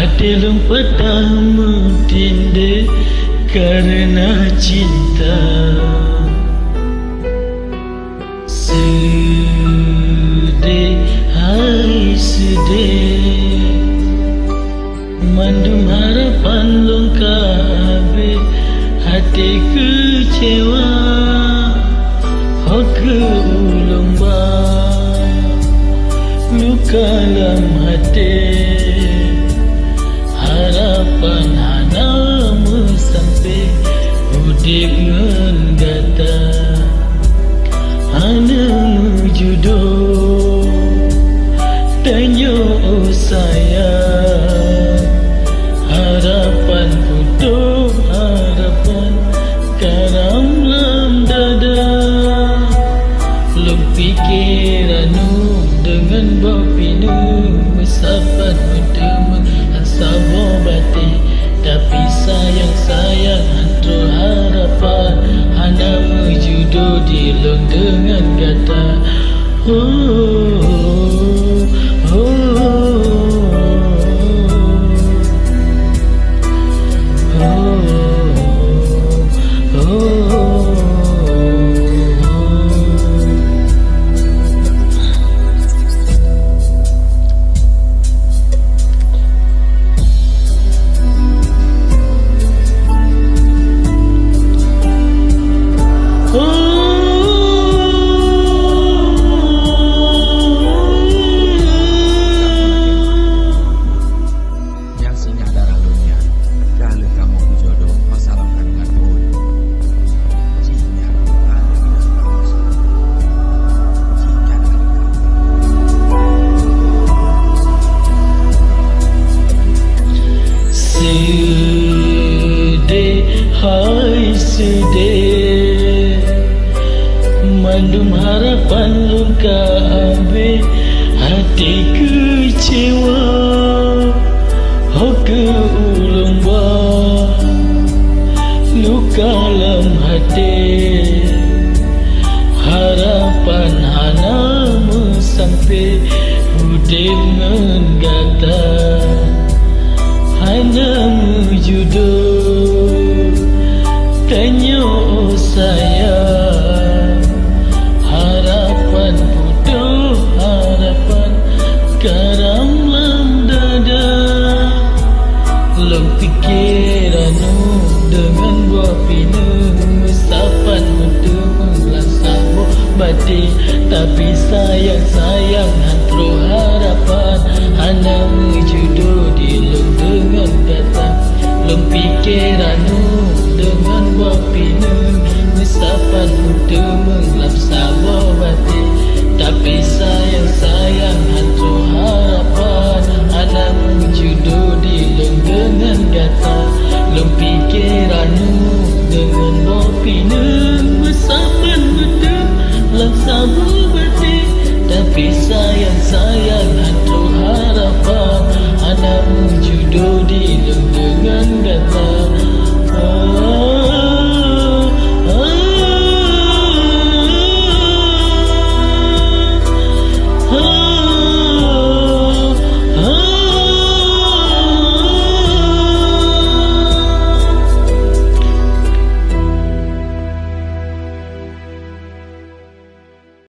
Hati pertama tindak karena cinta. Sedih, hai sedih, mandum harapan lengkap, hati kecewa, ke ulung luka dalam hati. Harapan hana sampai udip ngan gata, hana jodoh tanya sayang. Harapan putus, harapan karam dalam dada. Lung pikiranu dengan bapinu mesapat bertemu sabar batin, tapi sayang hantu harapan hana menjudo di lung dengan kata sedih, hai sedih, mandum harapan luka habis, hati kecewa, ke ulung luka dalam hati. Harapan hana sampai udip ngan gata, hana jodoh tanya sayang. Harapan putus, harapan karam dalam dada. Lung pikiranu dengan bapinu mesapan bertemu langsung batin, tapi sayang hantu harapan hana jodoh